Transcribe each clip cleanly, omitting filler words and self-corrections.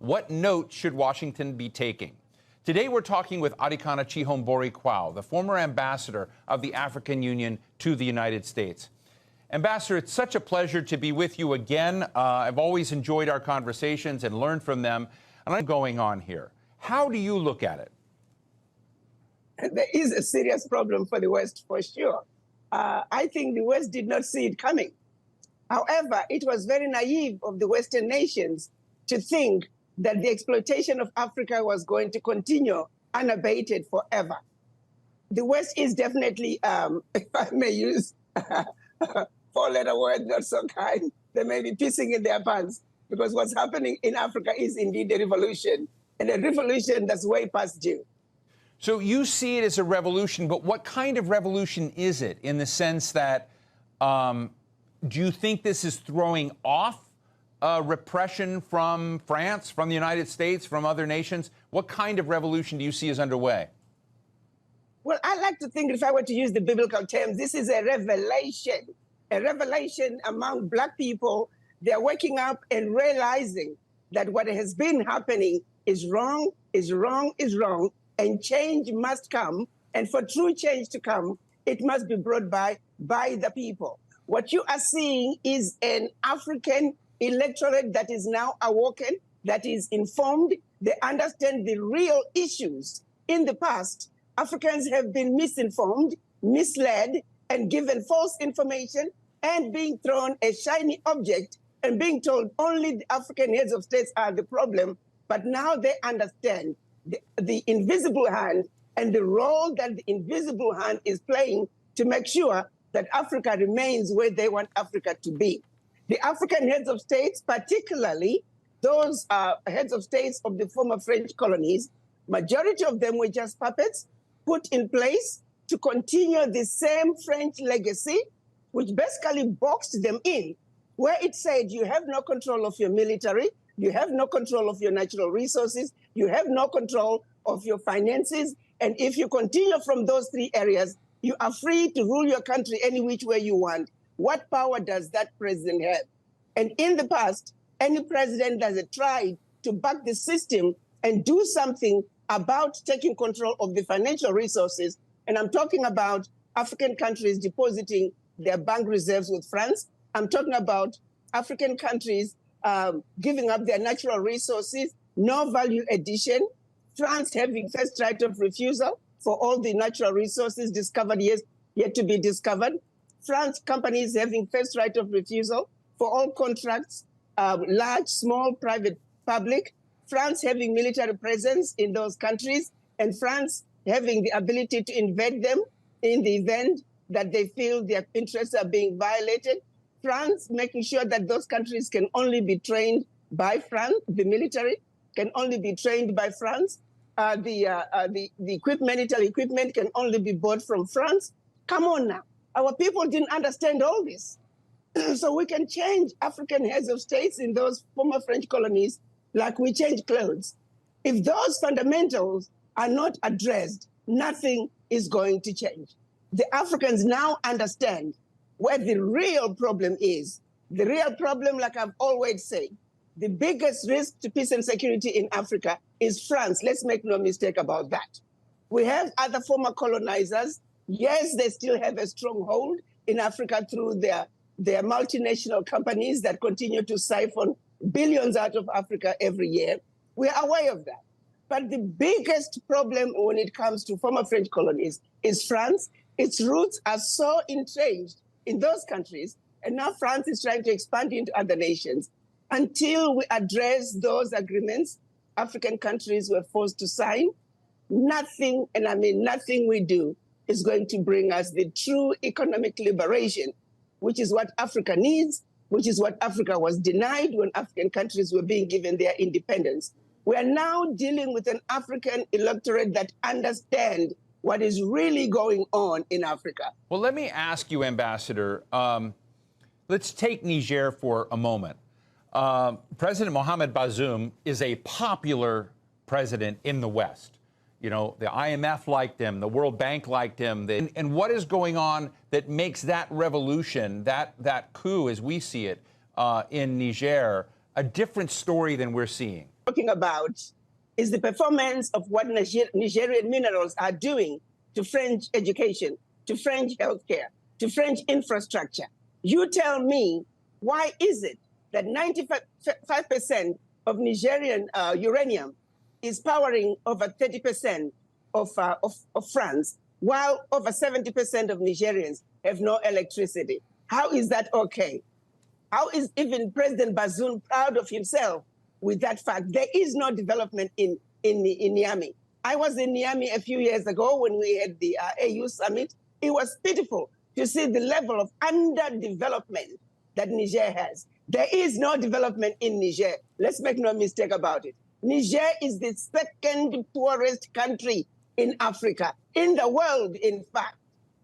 What note should Washington be taking? Today, we're talking with Arikana Chihombori-Quao, the former ambassador of the African Union to the United States. Ambassador, it's such a pleasure to be with you again. I've always enjoyed our conversations and learned from them. And I'm going on here. How do you look at it? There is a serious problem for the West, for sure. I think the West did not see it coming. However, it was very naive of the Western nations to think that the exploitation of Africa was going to continue unabated forever. The West is definitely, if I may use four-letter word, not so kind, they may be pissing in their pants, because what's happening in Africa is indeed a revolution, and a revolution that's way past due. So you see it as a revolution, but what kind of revolution is it, in the sense that do you think this is throwing off repression from France, from the United States, from other nations? What kind of revolution do you see is underway? Well, I like to think, if I were to use the biblical terms, this is a revelation among Black people. They're waking up and realizing that what has been happening is wrong, and change must come. And for true change to come, it must be brought by the people. What you are seeing is an African electorate that is now awoken, that is informed. They understand the real issues. In the past, Africans have been misinformed, misled, and given false information, and being thrown a shiny object and being told only the African heads of states are the problem. But now they understand the invisible hand and the role that the invisible hand is playing to make sure that Africa remains where they want Africa to be. The African heads of states, particularly those heads of states of the former French colonies, majority of them were just puppets put in place to continue the same French legacy, which basically boxed them in, where it said you have no control of your military, you have no control of your natural resources, you have no control of your finances, and if you continue from those three areas, you are free to rule your country any which way you want. What power does that president have? And in the past, any president that has tried to back the system and do something about taking control of the financial resources, and I'm talking about African countries depositing their bank reserves with France. I'm talking about African countries giving up their natural resources, no value addition, France having first right of refusal for all the natural resources discovered yet to be discovered, France companies having first right of refusal for all contracts, large, small, private, public, France having military presence in those countries, and France having the ability to invade them in the event that they feel their interests are being violated, France making sure that those countries can only be trained by France, the military can only be trained by France, the military equipment can only be bought from France. Come on now. Our people didn't understand all this. So we can change African heads of states in those former French colonies like we change clothes. If those fundamentals are not addressed, nothing is going to change. The Africans now understand where the real problem is. The real problem, like I've always said, the biggest risk to peace and security in Africa is France. Let's make no mistake about that. We have other former colonizers. Yes, they still have a stronghold in Africa through their multinational companies that continue to siphon billions out of Africa every year. We are aware of that. But the biggest problem when it comes to former French colonies is France. Its roots are so entrenched in those countries, and now France is trying to expand into other nations. Until we address those agreements African countries were forced to sign, nothing, and I mean nothing we do, is going to bring us the true economic liberation, which is what Africa needs, which is what Africa was denied when African countries were being given their independence. We are now dealing with an African electorate that understand what is really going on in Africa. Well, let me ask you, Ambassador, let's take Niger for a moment. President Mohamed Bazoum is a popular president in the West. You know, the IMF liked him, the World Bank liked him. And what is going on that makes that revolution, that coup as we see it in Niger, a different story than we're seeing? talking about is the performance of what Nigerian minerals are doing to French education, to French healthcare, to French infrastructure. You tell me, why is it that 95% of Nigerian uranium is powering over 30% of France, while over 70% of Nigerians have no electricity? How is that okay? How is even President Bazoum proud of himself with that fact? There is no development in Niamey. I was in Niamey a few years ago when we had the AU summit. It was pitiful to see the level of underdevelopment that Niger has. There is no development in Niger. Let's make no mistake about it. Niger is the second poorest country in Africa, in the world, in fact.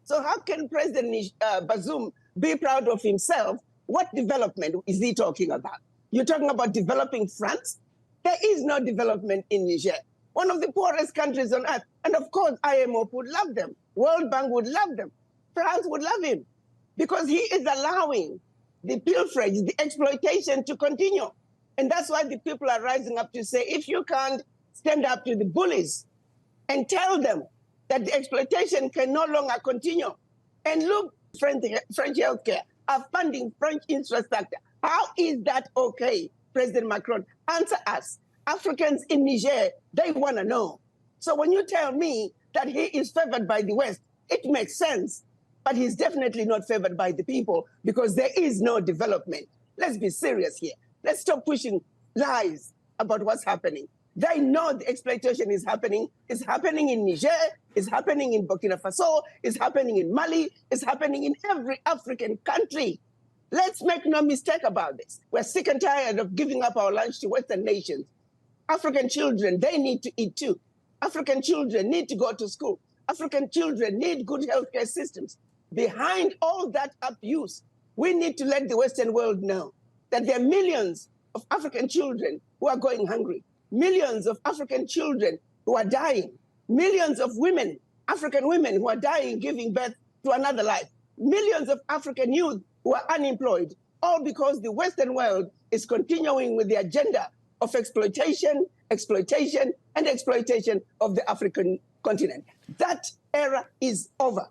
So how can President Bazoum be proud of himself? What development is he talking about? You're talking about developing France? There is no development in Niger, one of the poorest countries on earth. And of course, IMF would love them. World Bank would love them. France would love him because he is allowing the pilferage, the exploitation to continue. And that's why the people are rising up to say, if you can't stand up to the bullies and tell them that the exploitation can no longer continue, and look, French healthcare are funding French infrastructure. How is that okay, President Macron? Answer us. Africans in Niger, they want to know. So when you tell me that he is favored by the West, it makes sense. But he's definitely not favored by the people because there is no development. Let's be serious here. Let's stop pushing lies about what's happening. They know the exploitation is happening. It's happening in Niger. It's happening in Burkina Faso. It's happening in Mali. It's happening in every African country. Let's make no mistake about this. We're sick and tired of giving up our lunch to Western nations. African children, they need to eat too. African children need to go to school. African children need good healthcare systems. Behind all that abuse, we need to let the Western world know that there are millions of African children who are going hungry, millions of African children who are dying, millions of women, African women who are dying giving birth to another life, millions of African youth who are unemployed, all because the Western world is continuing with the agenda of exploitation, and exploitation of the African continent. That era is over.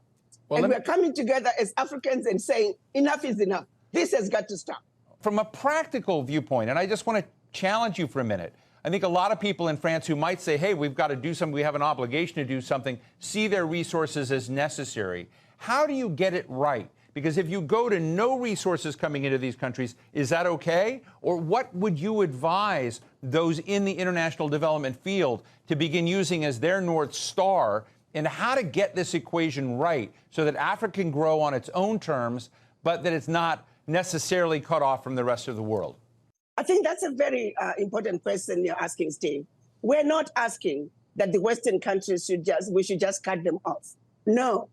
Well, and we're coming together as Africans and saying, enough is enough. This has got to stop. From a practical viewpoint, and I just want to challenge you for a minute, I think a lot of people in France who might say, hey, we've got to do something, we have an obligation to do something, see their resources as necessary. How do you get it right? Because if you go to no resources coming into these countries, is that okay? Or what would you advise those in the international development field to begin using as their North Star in how to get this equation right so that Africa can grow on its own terms, but that it's not necessarily cut off from the rest of the world? I think that's a very important question you're asking, Steve. We're not asking that the Western countries we should just cut them off. No.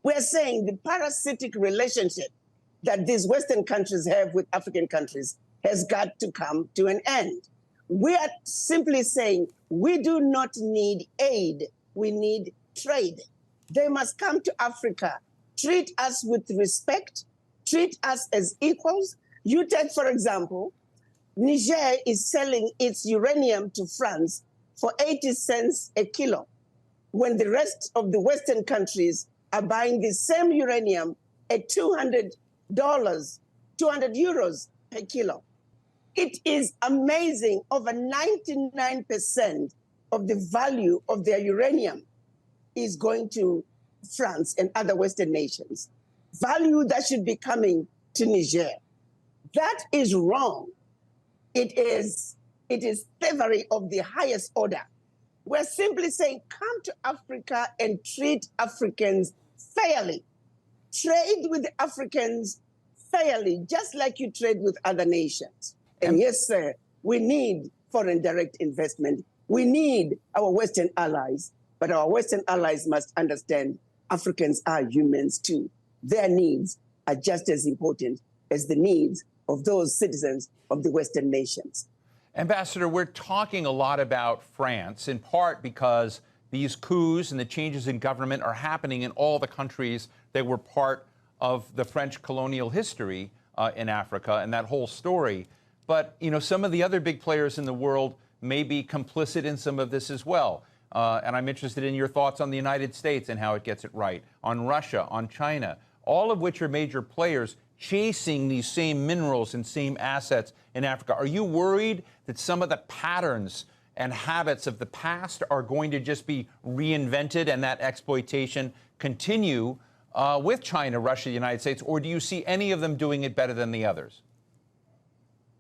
We're saying the parasitic relationship that these Western countries have with African countries has got to come to an end. We are simply saying we do not need aid, we need trade. They must come to Africa, treat us with respect, treat us as equals. You take, for example, Niger is selling its uranium to France for 80 cents a kilo, when the rest of the Western countries are buying the same uranium at $200, 200 euros per kilo. It is amazing. Over 99% of the value of their uranium is going to France and other Western nations. Value that should be coming to Niger. That is wrong. It is thievery of the highest order. We're simply saying, come to Africa and treat Africans fairly. Trade with the Africans fairly, just like you trade with other nations. And yes, sir, we need foreign direct investment. We need our Western allies, but our Western allies must understand Africans are humans too. Their needs are just as important as the needs of those citizens of the Western nations. Ambassador, we're talking a lot about France, in part because these coups and the changes in government are happening in all the countries that were part of the French colonial history in Africa and that whole story. but some of the other big players in the world may be complicit in some of this as well. And I'm interested in your thoughts on the United States and how it gets it right, on Russia, on China, all of which are major players chasing these same minerals and same assets in Africa. Are you worried that some of the patterns and habits of the past are going to just be reinvented and that exploitation continue with China, Russia, the United States, or do you see any of them doing it better than the others?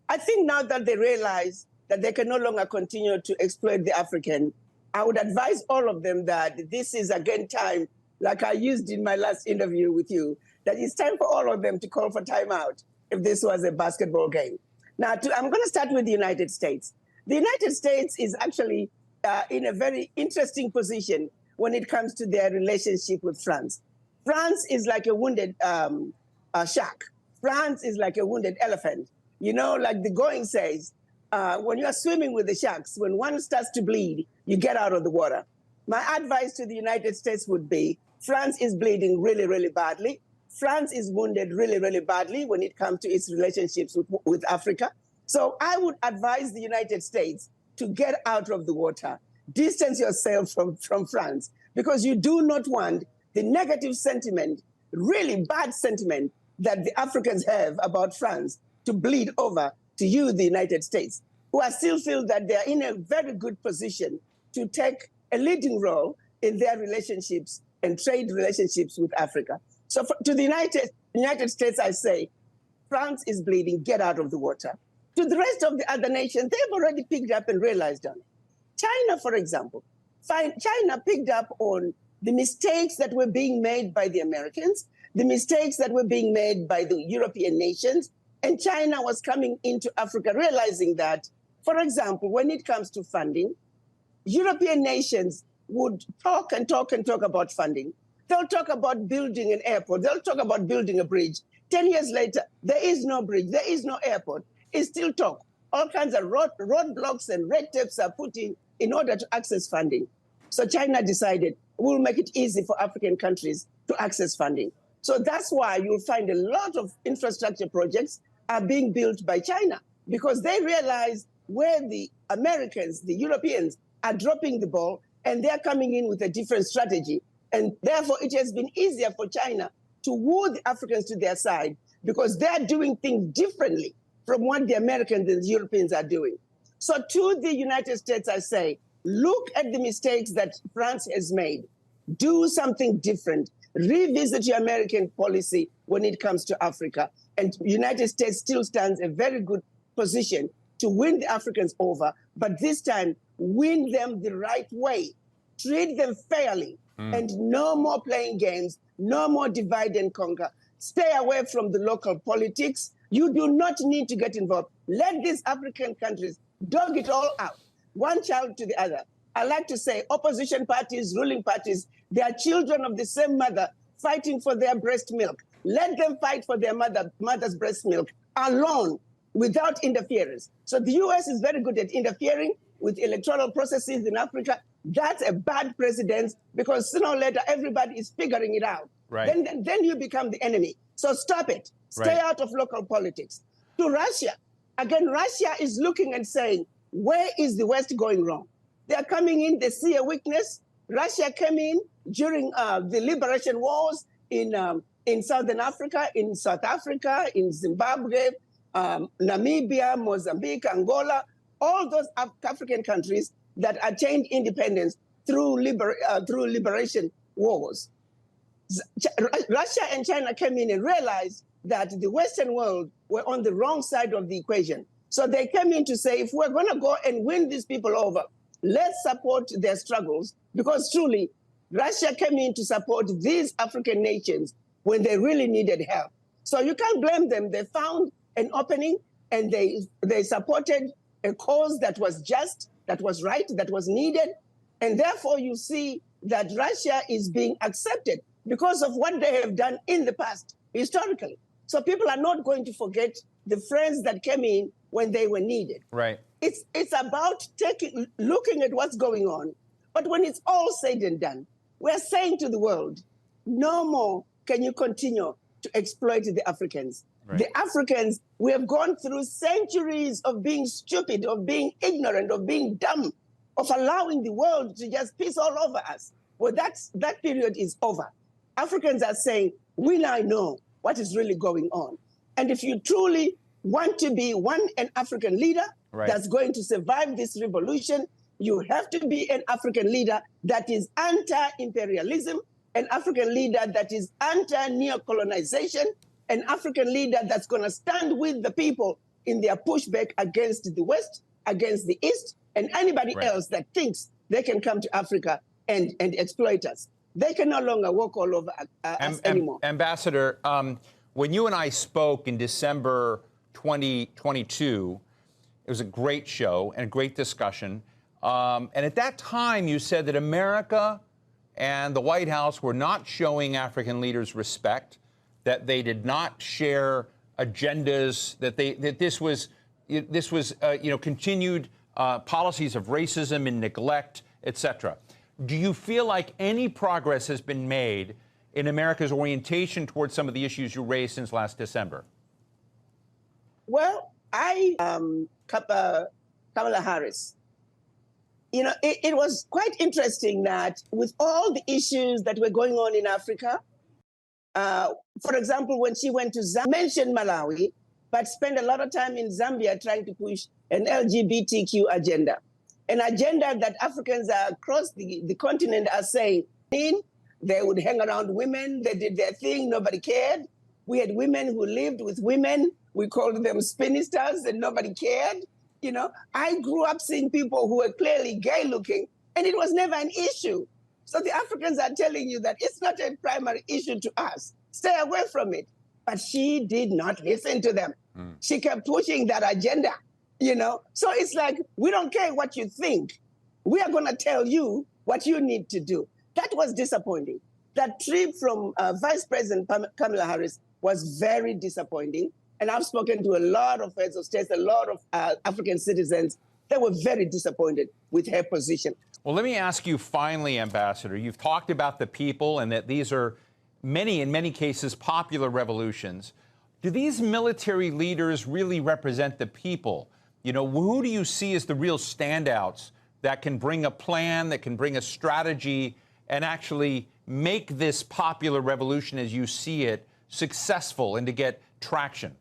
I think now that they realize that they can no longer continue to exploit the African, I would advise all of them that this is again time, like I used in my last interview with you, that it's time for all of them to call for timeout if this was a basketball game. Now, I'm going to start with the United States. The United States is actually in a very interesting position when it comes to their relationship with France. France is like a wounded shark. France is like a wounded elephant. Like the going says, when you are swimming with the sharks, when one starts to bleed, you get out of the water. My advice to the United States would be, France is bleeding really, really badly. France is wounded really, really badly when it comes to its relationships with Africa. So I would advise the United States to get out of the water, distance yourself from France, because you do not want the negative sentiment, really bad sentiment that the Africans have about France to bleed over to you, the United States, who I still feel that they're in a very good position to take a leading role in their relationships and trade relationships with Africa. So to the United States, I say, France is bleeding, get out of the water. To the rest of the other nations, they've already picked up and realized on it. China, for example, China picked up on the mistakes that were being made by the Americans, the mistakes that were being made by the European nations, and China was coming into Africa realizing that, for example, when it comes to funding, European nations would talk and talk and talk about funding. They'll talk about building an airport. They'll talk about building a bridge. 10 years later, there is no bridge. There is no airport. It's still talk. All kinds of roadblocks and red tapes are put in order to access funding. So China decided we'll make it easy for African countries to access funding. So that's why you'll find a lot of infrastructure projects are being built by China, because they realize where the Americans, the Europeans, are dropping the ball, and they're coming in with a different strategy. And therefore, it has been easier for China to woo the Africans to their side, because they're doing things differently from what the Americans and the Europeans are doing. So to the United States, I say, look at the mistakes that France has made. Do something different. Revisit your American policy when it comes to Africa. And the United States still stands a very good position to win the Africans over, but this time, win them the right way. Treat them fairly, and no more playing games, no more divide and conquer. Stay away from the local politics. You do not need to get involved. Let these African countries dog it all out, one child to the other. I like to say opposition parties, ruling parties, they are children of the same mother fighting for their breast milk. Let them fight for their mother's breast milk alone, without interference. So the U.S. is very good at interfering with electoral processes in Africa. That's a bad precedent, because sooner or later, everybody is figuring it out. Right. Then you become the enemy. So stop it. Stay out of local politics. To Russia, again, Russia is looking and saying, where is the West going wrong? They are coming in, they see a weakness. Russia came in during the liberation wars in Southern Africa, in South Africa, in Zimbabwe, Namibia, Mozambique, Angola, all those African countries that attained independence through liberation wars. Russia and China came in and realized that the Western world were on the wrong side of the equation. So they came in to say, if we're going to go and win these people over, let's support their struggles, because truly, Russia came in to support these African nations when they really needed help. So you can't blame them. They found an opening, and they supported a cause that was just, that was right, that was needed. And therefore, you see that Russia is being accepted because of what they have done in the past, historically. So people are not going to forget the friends that came in when they were needed. Right. It's about looking at what's going on. But when it's all said and done, we're saying to the world, no more can you continue to exploit the Africans. Right. The Africans, we have gone through centuries of being stupid, of being ignorant, of being dumb, of allowing the world to just piss all over us. Well, that period is over. Africans are saying, we now know what is really going on. And if you truly want to be an African leader that's going to survive this revolution, you have to be an African leader that is anti-imperialism, an African leader that is anti-neocolonization, an African leader that's going to stand with the people in their pushback against the West, against the East, and anybody else that thinks they can come to Africa and exploit us. They can no longer walk all over us anymore. Ambassador, when you and I spoke in December 2022, it was a great show and a great discussion. And at that time, you said that America and the White House were not showing African leaders respect, that they did not share agendas, that this was continued policies of racism and neglect, etc. Do you feel like any progress has been made in America's orientation towards some of the issues you raised since last December? Well, Kamala Harris, it was quite interesting that with all the issues that were going on in Africa, for example, when she went to Zambia, mentioned Malawi, but spent a lot of time in Zambia trying to push an LGBTQ agenda, an agenda that Africans across the continent are saying, they would hang around women, they did their thing, nobody cared. We had women who lived with women, we called them spinsters, and nobody cared. I grew up seeing people who were clearly gay looking, and it was never an issue. So the Africans are telling you that it's not a primary issue to us. Stay away from it. But she did not listen to them. She kept pushing that agenda, So it's like, we don't care what you think. We are going to tell you what you need to do. That was disappointing. That trip from Vice President Kamala Harris was very disappointing. And I've spoken to a lot of heads of states, a lot of African citizens. They were very disappointed with her position. Well, let me ask you finally, Ambassador, you've talked about the people and that these are in many cases, popular revolutions. Do these military leaders really represent the people? Who do you see as the real standouts that can bring a plan, that can bring a strategy, and actually make this popular revolution as you see it successful and to get traction?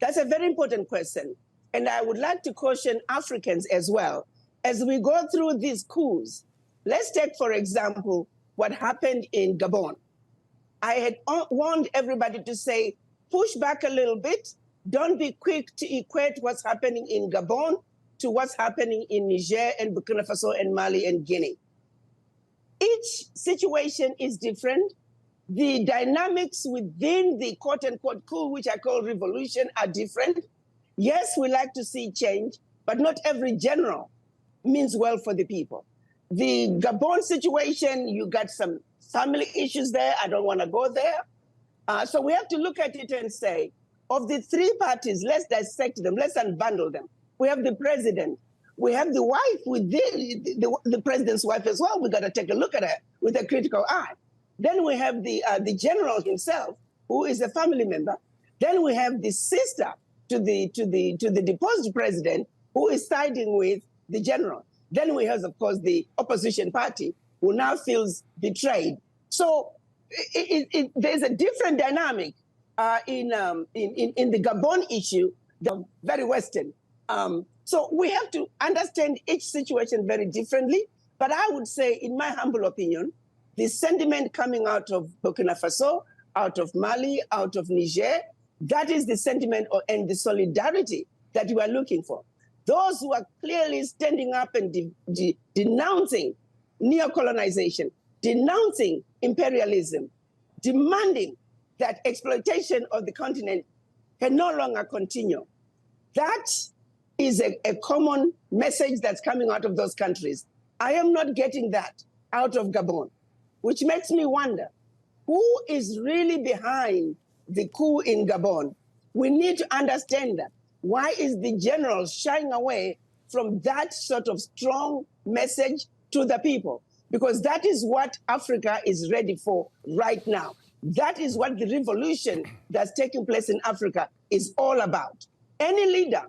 That's a very important question. And I would like to caution Africans as well. As we go through these coups, let's take, for example, what happened in Gabon. I had warned everybody to say, push back a little bit. Don't be quick to equate what's happening in Gabon to what's happening in Niger and Burkina Faso and Mali and Guinea. Each situation is different. The dynamics within the quote-unquote coup, which I call revolution, are different. Yes, we like to see change, but not every general means well for the people. The Gabon situation, you got some family issues there. I don't want to go there. So we have to look at it and say, of the three parties, let's dissect them, let's unbundle them. We have the president. We have the wife with the president's wife as well. We got to take a look at her with a critical eye. Then we have the general himself, who is a family member. Then we have the sister to the deposed president, who is siding with the general. Then we have, of course, the opposition party, who now feels betrayed. So there's a different dynamic in the Gabon issue, the very Western. So we have to understand each situation very differently. But I would say, in my humble opinion, the sentiment coming out of Burkina Faso, out of Mali, out of Niger, that is the sentiment and the solidarity that we are looking for. Those who are clearly standing up and denouncing neocolonization, denouncing imperialism, demanding that exploitation of the continent can no longer continue. That is a common message that's coming out of those countries. I am not getting that out of Gabon, which makes me wonder, who is really behind the coup in Gabon? We need to understand that. Why is the general shying away from that sort of strong message to the people? Because that is what Africa is ready for right now. That is what the revolution that's taking place in Africa is all about. Any leader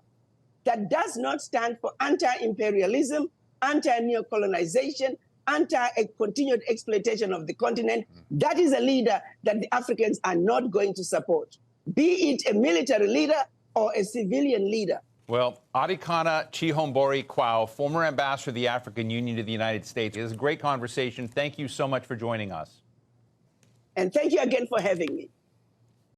that does not stand for anti-imperialism, anti-neocolonization, anti-continued exploitation of the continent, that is a leader that the Africans are not going to support, be it a military leader or a civilian leader. Well, Adikana Chihombori Quao, former ambassador of the African Union to the United States. It was a great conversation. Thank you so much for joining us. And thank you again for having me.